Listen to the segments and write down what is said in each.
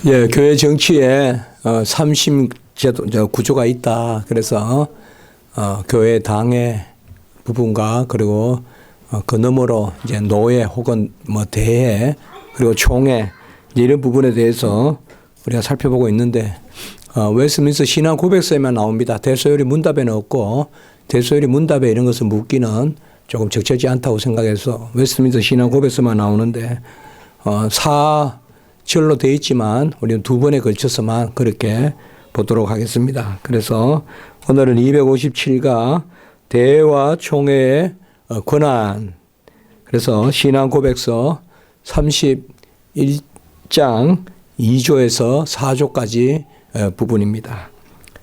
예, 교회 정치에 삼심 제도 구조가 있다. 그래서 교회 당의 부분과 그리고 그 너머로 이제 노회 혹은 뭐 대회 그리고 총회 이런 부분에 대해서 우리가 살펴보고 있는데 웨스트민스터 신앙 고백서에만 나옵니다. 대소요리 문답에는 없고 대소요리 문답에 이런 것을 묻기는 조금 적절치 않다고 생각해서 웨스트민스터 신앙 고백서만 나오는데 사절로 되어 있지만 우리는 두 번에 걸쳐서만 그렇게 보도록 하겠습니다. 그래서 오늘은 257가 대회와 총회의 권한, 그래서 신앙 고백서 31장 2조에서 4조까지 부분입니다.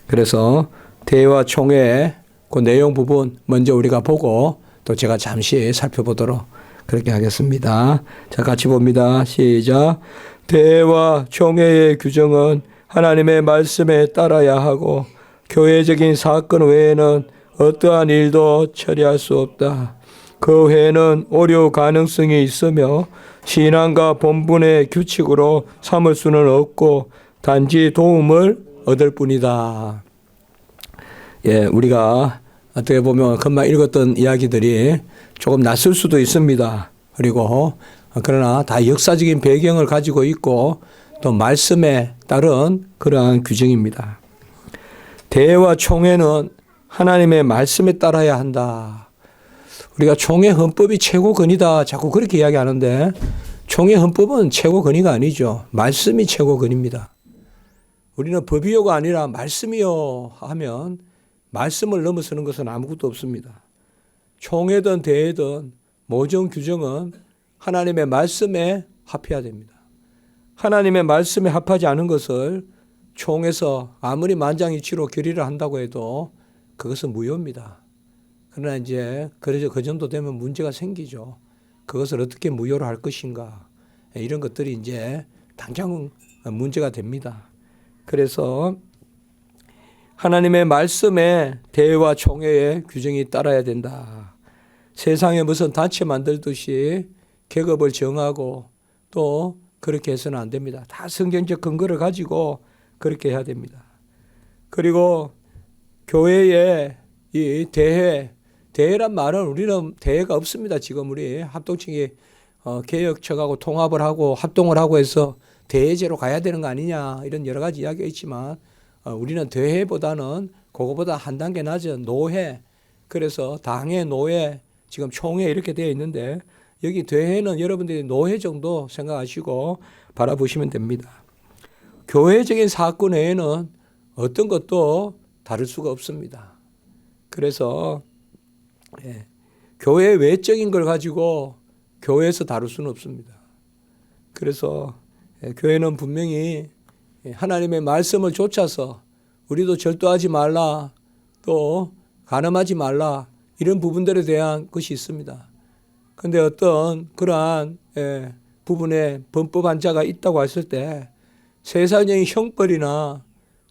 그래서 대회와 총회의 그 내용 부분 먼저 우리가 보고 또 제가 잠시 살펴보도록 그렇게 하겠습니다. 자, 같이 봅니다. 시작. 대회와 총회의 규정은 하나님의 말씀에 따라야 하고 교회적인 사건 외에는 어떠한 일도 처리할 수 없다. 그 외에는 오류 가능성이 있으며 신앙과 본분의 규칙으로 삼을 수는 없고 단지 도움을 얻을 뿐이다. 예, 우리가 어떻게 보면 금방 읽었던 이야기들이 조금 낯설 수도 있습니다. 그리고 그러나 다 역사적인 배경을 가지고 있고 또 말씀에 따른 그러한 규정입니다. 대회와 총회는 하나님의 말씀에 따라야 한다. 우리가 총회 헌법이 최고 근이다. 자꾸 그렇게 이야기하는데 총회 헌법은 최고 근이가 아니죠. 말씀이 최고 근입니다. 우리는 법이요가 아니라 말씀이요 하면 말씀을 넘어서는 것은 아무것도 없습니다. 총회든 대회든 모든 규정은 하나님의 말씀에 합해야 됩니다. 하나님의 말씀에 합하지 않은 것을 총에서 아무리 만장일치로 결의를 한다고 해도 그것은 무효입니다. 그러나 이제 그래서 그 정도 되면 문제가 생기죠. 그것을 어떻게 무효로 할 것인가 이런 것들이 이제 당장 문제가 됩니다. 그래서 하나님의 말씀에 대회와 총회의 규정이 따라야 된다. 세상에 무슨 단체 만들듯이 계급을 정하고 또 그렇게 해서는 안 됩니다. 다 성경적 근거를 가지고 그렇게 해야 됩니다. 그리고 교회의 이 대회란 말은 우리는 대회가 없습니다. 지금 우리 합동층이 개혁척하고 통합을 하고 합동을 하고 해서 대회제로 가야 되는 거 아니냐 이런 여러 가지 이야기가 있지만 우리는 대회보다는 그거보다 한 단계 낮은 노회, 그래서 당회, 노회, 지금 총회 이렇게 되어 있는데 여기 대회는 여러분들이 노회 정도 생각하시고 바라보시면 됩니다. 교회적인 사건 외에는 어떤 것도 다룰 수가 없습니다. 그래서 교회 외적인 걸 가지고 교회에서 다룰 수는 없습니다. 그래서 교회는 분명히 하나님의 말씀을 좇아서 우리도 절도하지 말라, 또 간음하지 말라 이런 부분들에 대한 것이 있습니다. 그런데 어떤 그러한 부분에 범법 한자가 있다고 했을 때 세상적인 형벌이나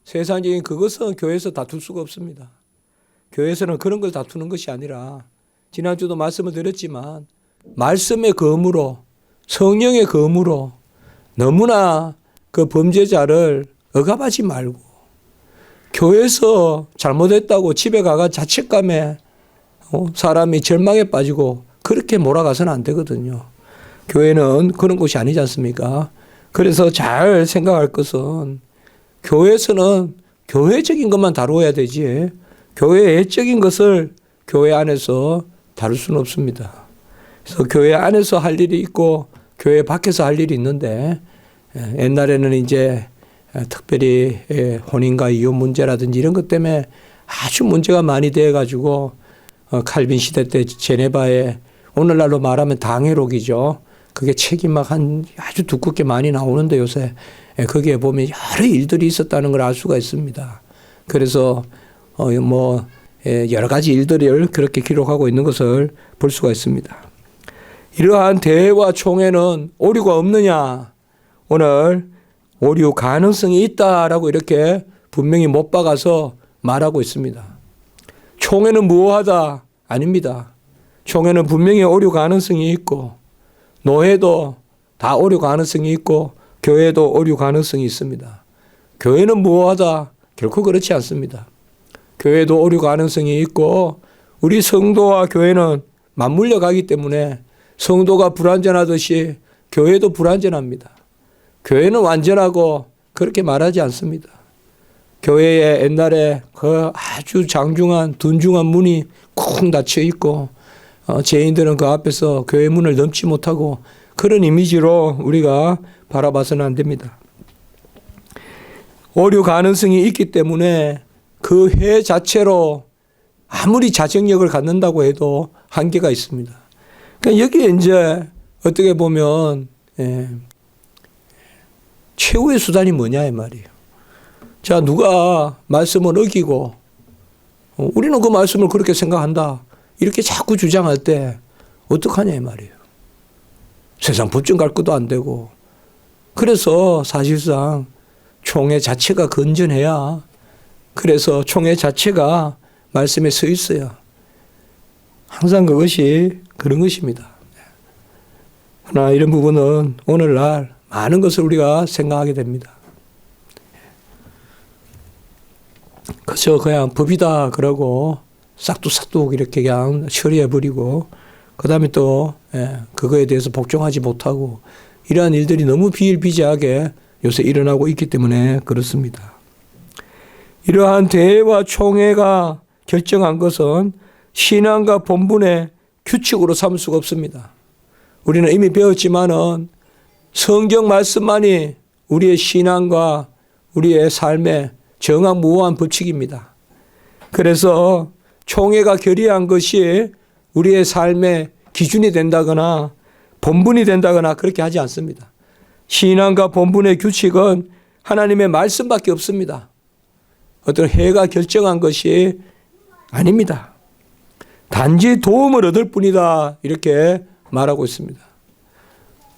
세상적인 그것은 교회에서 다툴 수가 없습니다. 교회에서는 그런 걸 다투는 것이 아니라 지난주도 말씀을 드렸지만 말씀의 검으로 성령의 검으로 너무나 그 범죄자를 억압하지 말고 교회에서 잘못했다고 집에 가가 자책감에 사람이 절망에 빠지고 그렇게 몰아가서는 안 되거든요. 교회는 그런 곳이 아니지 않습니까? 그래서 잘 생각할 것은 교회에서는 교회적인 것만 다루어야 되지 교회 외적인 것을 교회 안에서 다룰 수는 없습니다. 그래서 교회 안에서 할 일이 있고 교회 밖에서 할 일이 있는데 옛날에는 이제 특별히 혼인과 이혼 문제라든지 이런 것 때문에 아주 문제가 많이 돼가지고 칼빈 시대 때 제네바에 오늘날로 말하면 당회록이죠. 그게 책이 막 아주 두껍게 많이 나오는데 요새 거기에 보면 여러 일들이 있었다는 걸 알 수가 있습니다. 그래서 여러 가지 일들을 그렇게 기록하고 있는 것을 볼 수가 있습니다. 이러한 대회와 총회는 오류가 없느냐? 오늘 오류 가능성이 있다라고 이렇게 분명히 못 박아서 말하고 있습니다. 총회는 무효하다? 아닙니다. 총회는 분명히 오류 가능성이 있고 노회도 다 오류 가능성이 있고 교회도 오류 가능성이 있습니다. 교회는 무호하다. 결코 그렇지 않습니다. 교회도 오류 가능성이 있고 우리 성도와 교회는 맞물려 가기 때문에 성도가 불완전하듯이 교회도 불완전합니다. 교회는 완전하고 그렇게 말하지 않습니다. 교회에 옛날에 그 아주 장중한 둔중한 문이 쿵 닫혀 있고 죄인들은 그 앞에서 교회 문을 넘지 못하고 그런 이미지로 우리가 바라봐서는 안 됩니다. 오류 가능성이 있기 때문에 그 회 자체로 아무리 자정력을 갖는다고 해도 한계가 있습니다. 그러니까 여기에 이제 어떻게 보면 최후의 수단이 뭐냐 이 말이에요. 자, 누가 말씀을 어기고 우리는 그 말씀을 그렇게 생각한다 이렇게 자꾸 주장할 때 어떡하냐 이 말이에요. 세상 법정 갈 것도 안 되고 그래서 사실상 총회 자체가 건전해야 그래서 총회 자체가 말씀에 서 있어요. 항상 그것이 그런 것입니다. 그러나 이런 부분은 오늘날 많은 것을 우리가 생각하게 됩니다. 그저 그냥 법이다 그러고 싹둑싹둑 이렇게 그냥 처리해버리고 그 다음에 또 그거에 대해서 복종하지 못하고 이러한 일들이 너무 비일비재하게 요새 일어나고 있기 때문에 그렇습니다. 이러한 대회와 총회가 결정한 것은 신앙과 본분의 규칙으로 삼을 수가 없습니다. 우리는 이미 배웠지만은 성경 말씀만이 우리의 신앙과 우리의 삶의 정확무오한 법칙입니다. 그래서 총회가 결의한 것이 우리의 삶의 기준이 된다거나 본분이 된다거나 그렇게 하지 않습니다. 신앙과 본분의 규칙은 하나님의 말씀밖에 없습니다. 어떤 회가 결정한 것이 아닙니다. 단지 도움을 얻을 뿐이다 이렇게 말하고 있습니다.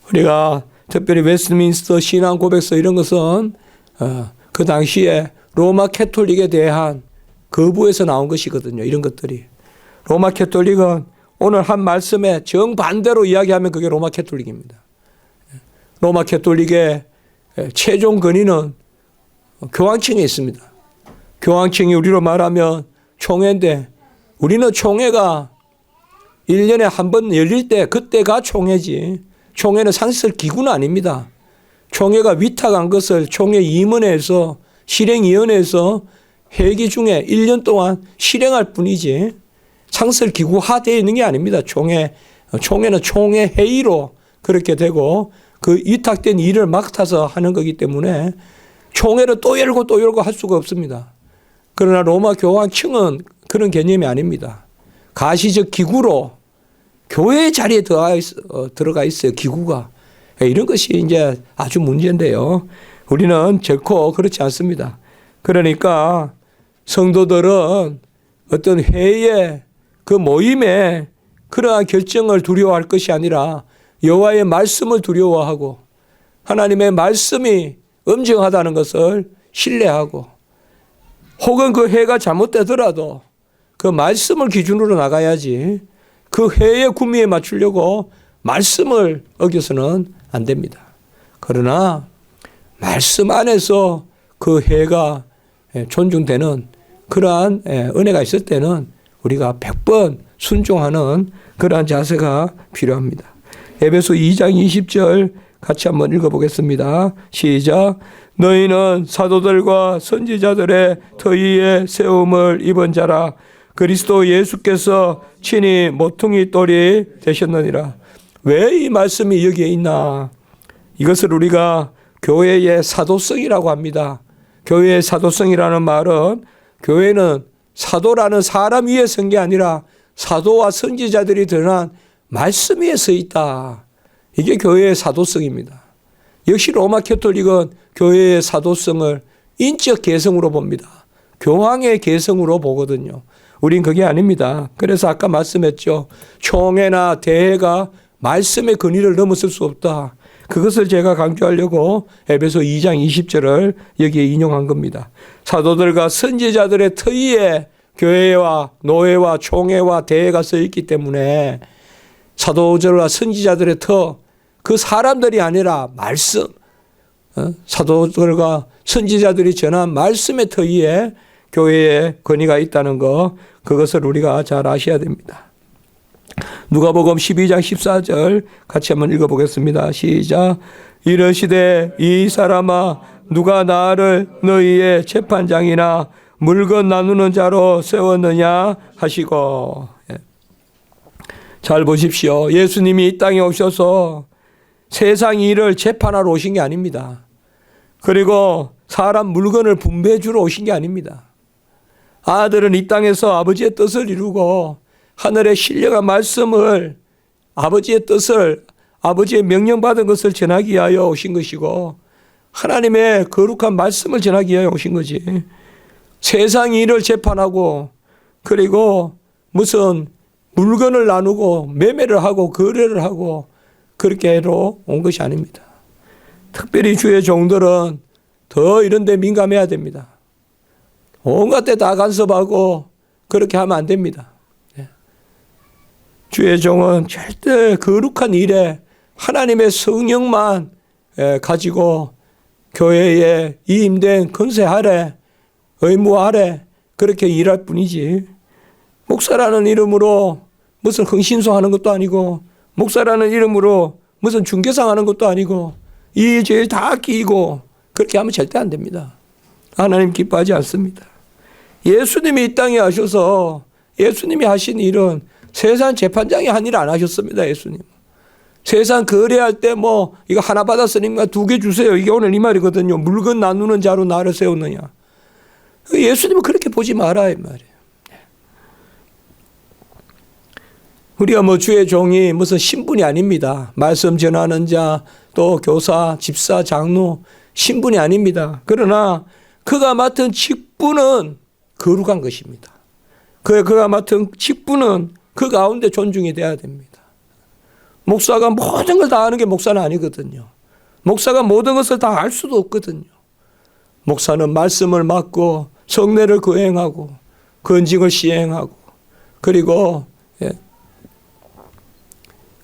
우리가 특별히 웨스트민스터 신앙 고백서 이런 것은 그 당시에 로마 캐톨릭에 대한 거부에서 나온 것이거든요. 이런 것들이. 로마 캐톨릭은 오늘 한 말씀에 정반대로 이야기하면 그게 로마 캐톨릭입니다. 로마 캐톨릭의 최종 권위는 교황청에 있습니다. 교황청이 우리로 말하면 총회인데 우리는 총회가 1년에 한 번 열릴 때 그때가 총회지. 총회는 상설 기구는 아닙니다. 총회가 위탁한 것을 총회 임원회에서 실행위원회에서 회기 중에 1년 동안 실행할 뿐이지 상설 기구화되어 있는 게 아닙니다. 총회는 총회 회의로 그렇게 되고 그 위탁된 일을 맡아서 하는 거기 때문에 총회를 또 열고 할 수가 없습니다. 그러나 로마 교황청은 그런 개념이 아닙니다. 가시적 기구로 교회 자리에 들어가 있어요. 기구가. 이런 것이 이제 아주 문제인데요. 우리는 결코 그렇지 않습니다. 그러니까 성도들은 어떤 회의에 그 모임에 그러한 결정을 두려워할 것이 아니라 여호와의 말씀을 두려워하고 하나님의 말씀이 엄정하다는 것을 신뢰하고 혹은 그 회가 잘못되더라도 그 말씀을 기준으로 나가야지 그 회의 구미에 맞추려고 말씀을 어겨서는 안 됩니다. 그러나 말씀 안에서 그 회가 존중되는 그러한 은혜가 있을 때는 우리가 100번 순종하는 그러한 자세가 필요합니다. 에베소 2장 20절 같이 한번 읽어보겠습니다. 시작. 너희는 사도들과 선지자들의 터위에 세움을 입은 자라. 그리스도 예수께서 친히 모퉁이 돌이 되셨느니라. 왜 이 말씀이 여기에 있나? 이것을 우리가 교회의 사도성이라고 합니다. 교회의 사도성이라는 말은 교회는 사도라는 사람 위에 선 게 아니라 사도와 선지자들이 드러난 말씀 위에 서 있다. 이게 교회의 사도성입니다. 역시 로마 캐톨릭은 교회의 사도성을 인적 개성으로 봅니다. 교황의 개성으로 보거든요. 우린 그게 아닙니다. 그래서 아까 말씀했죠. 총회나 대회가 말씀의 권위를 넘어설 수 없다. 그것을 제가 강조하려고 에베소 2장 20절을 여기에 인용한 겁니다. 사도들과 선지자들의 터위에 교회와 노회와 총회와 대회가 서 있기 때문에 사도들과 선지자들의 터, 그 사람들이 아니라 말씀, 사도들과 선지자들이 전한 말씀의 터위에 교회의 권위가 있다는 것, 그것을 우리가 잘 아셔야 됩니다. 누가복음 12장 14절 같이 한번 읽어보겠습니다. 시작. 이르시되 이 사람아 누가 나를 너희의 재판장이나 물건 나누는 자로 세웠느냐 하시고. 잘 보십시오. 예수님이 이 땅에 오셔서 세상 일을 재판하러 오신 게 아닙니다. 그리고 사람 물건을 분배해 주러 오신 게 아닙니다. 아들은 이 땅에서 아버지의 뜻을 이루고 하늘의 신령한 말씀을, 아버지의 뜻을, 아버지의 명령받은 것을 전하기 위하여 오신 것이고, 하나님의 거룩한 말씀을 전하기 위하여 오신 거지. 세상 일을 재판하고, 그리고 무슨 물건을 나누고 매매를 하고 거래를 하고 그렇게 하러 온 것이 아닙니다. 특별히 주의 종들은 더 이런 데 민감해야 됩니다. 온갖 데 다 간섭하고 그렇게 하면 안 됩니다. 주의 종은 절대 거룩한 일에 하나님의 성령만 가지고 교회에 이임된 권세 아래, 의무 아래 그렇게 일할 뿐이지, 목사라는 이름으로 무슨 흥신소하는 것도 아니고, 목사라는 이름으로 무슨 중개상 하는 것도 아니고, 이 죄 다 끼고 그렇게 하면 절대 안 됩니다. 하나님 기뻐하지 않습니다. 예수님이 이 땅에 하셔서 예수님이 하신 일은 세상 재판장이 한 일 안 하셨습니다. 예수님. 세상 거래할 때 뭐 이거 하나 받았으니까 2개 주세요. 이게 오늘 이 말이거든요. 물건 나누는 자로 나를 세우느냐. 예수님은 그렇게 보지 마라 이 말이에요. 우리가 뭐 주의 종이 무슨 신분이 아닙니다. 말씀 전하는 자, 또 교사, 집사, 장로 신분이 아닙니다. 그러나 그가 맡은 직분은 거룩한 것입니다. 그가 맡은 직분은 그 가운데 존중이 돼야 됩니다. 목사가 모든 걸 다 아는 게 목사는 아니거든요. 목사가 모든 것을 다 알 수도 없거든요. 목사는 말씀을 맡고 성례를 거행하고 건징을 시행하고 그리고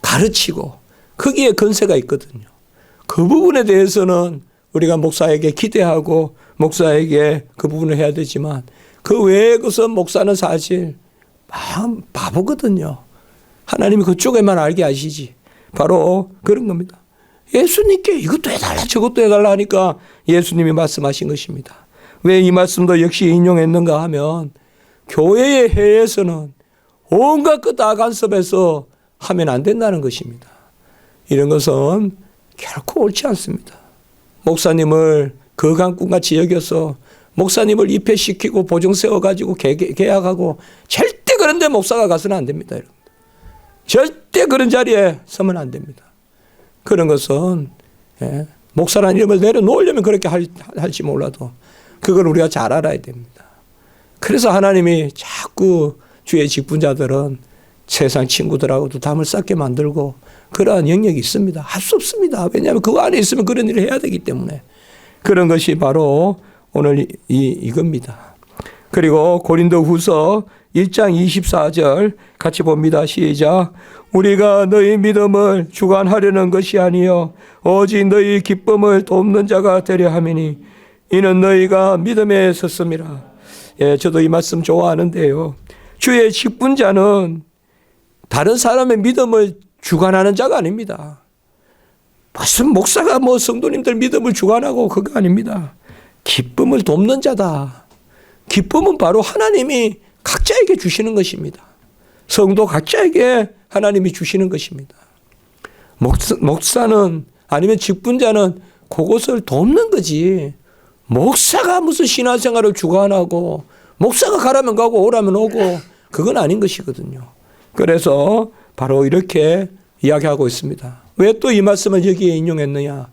가르치고 거기에 권세가 있거든요. 그 부분에 대해서는 우리가 목사에게 기대하고 목사에게 그 부분을 해야 되지만 그 외의 것은 목사는 사실 바보거든요. 하나님이 그쪽에만 알게 하시지. 바로 그런 겁니다. 예수님께 이것도 해달라 저것도 해달라 하니까 예수님이 말씀하신 것입니다. 왜 이 말씀도 역시 인용했는가 하면 교회의 해에서는 온갖 것 다 간섭해서 하면 안 된다는 것입니다. 이런 것은 결코 옳지 않습니다. 목사님을 거강꾼같이 여겨서 목사님을 입회시키고 보증 세워가지고 계약하고 절대 그런 데 목사가 가서는 안 됩니다. 여러분. 절대 그런 자리에 서면 안 됩니다. 그런 것은 목사라는 이름을 내려놓으려면 그렇게 할지 몰라도 그걸 우리가 잘 알아야 됩니다. 그래서 하나님이 자꾸 주의 직분자들은 세상 친구들하고도 담을 쌓게 만들고 그러한 영역이 있습니다. 할 수 없습니다. 왜냐하면 그 안에 있으면 그런 일을 해야 되기 때문에. 그런 것이 바로 오늘 이겁니다. 그리고 고린도후서 1장 24절 같이 봅니다. 시작. 우리가 너희 믿음을 주관하려는 것이 아니요 오직 너희 기쁨을 돕는 자가 되려 함이니 이는 너희가 믿음에 섰음이라. 저도 이 말씀 좋아하는데요. 주의 직분자는 다른 사람의 믿음을 주관하는 자가 아닙니다. 무슨 목사가 뭐 성도님들 믿음을 주관하고 그거 아닙니다. 기쁨을 돕는 자다. 기쁨은 바로 하나님이 각자에게 주시는 것입니다. 성도 각자에게 하나님이 주시는 것입니다. 목사는 아니면 직분자는 그것을 돕는 거지. 목사가 무슨 신앙생활을 주관하고 목사가 가라면 가고 오라면 오고 그건 아닌 것이거든요. 그래서 바로 이렇게 이야기하고 있습니다. 왜 또 이 말씀을 여기에 인용했느냐.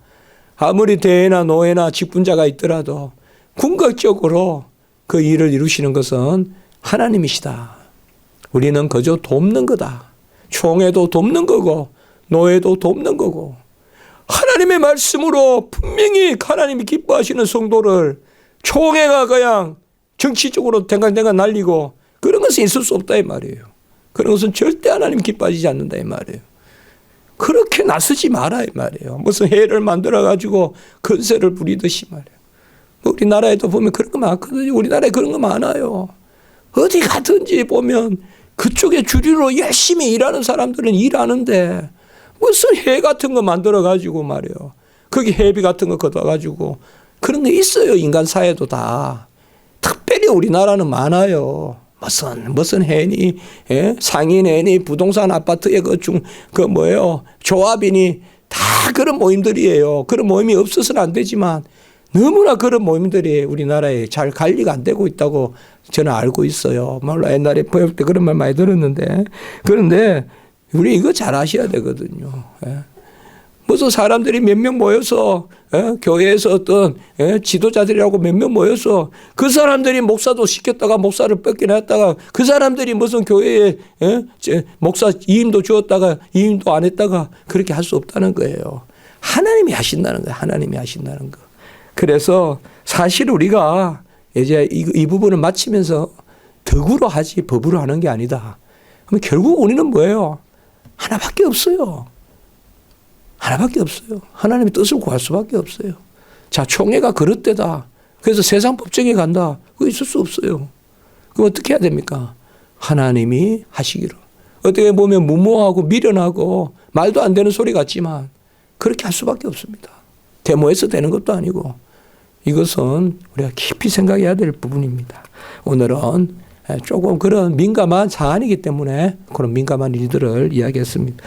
아무리 대회나 노회나 직분자가 있더라도 궁극적으로 그 일을 이루시는 것은 하나님이시다. 우리는 그저 돕는 거다. 총회도 돕는 거고 노회도 돕는 거고 하나님의 말씀으로 분명히 하나님이 기뻐하시는 성도를 총회가 그냥 정치적으로 댕강댕강 날리고 그런 것은 있을 수 없다 이 말이에요. 그런 것은 절대 하나님 기뻐하지 않는다 이 말이에요. 그렇게 나서지 마라 이 말이에요. 무슨 해를 만들어 가지고 건세를 부리듯이 말이에요. 우리나라에도 보면 그런 거 많거든요. 우리나라에 그런 거 많아요. 어디 가든지 보면 그쪽에 주류로 열심히 일하는 사람들은 일하는데 무슨 해 같은 거 만들어 가지고 말이에요. 거기 해비 같은 거 걷어 가지고 그런 게 있어요. 인간 사회도 다. 특별히 우리나라는 많아요. 무슨 해니, 예? 상인해니, 부동산 아파트의 조합이니 다 그런 모임들이에요. 그런 모임이 없어서는 안 되지만 너무나 그런 모임들이 우리나라에 잘 관리가 안 되고 있다고 저는 알고 있어요. 물론 옛날에 보육 때 그런 말 많이 들었는데 그런데 우리 이거 잘 아셔야 되거든요. 예? 무슨 사람들이 몇 명 모여서 교회에서 어떤 지도자들이라고 몇 명 모여서 그 사람들이 목사도 시켰다가 목사를 뺏겨냈다가 그 사람들이 무슨 교회에 목사 이임도 주었다가 이임도 안 했다가 그렇게 할 수 없다는 거예요. 하나님이 하신다는 거예요. 하나님이 하신다는 거. 그래서 사실 우리가 이제 이 부분을 마치면서 덕으로 하지 법으로 하는 게 아니다. 그럼 결국 우리는 뭐예요? 하나밖에 없어요. 하나밖에 없어요. 하나님의 뜻을 구할 수밖에 없어요. 자, 총회가 그릇되다. 그래서 세상 법정에 간다. 그거 있을 수 없어요. 그럼 어떻게 해야 됩니까? 하나님이 하시기로. 어떻게 보면 무모하고 미련하고 말도 안 되는 소리 같지만 그렇게 할 수밖에 없습니다. 데모에서 되는 것도 아니고 이것은 우리가 깊이 생각해야 될 부분입니다. 오늘은 조금 그런 민감한 사안이기 때문에 그런 민감한 일들을 이야기했습니다.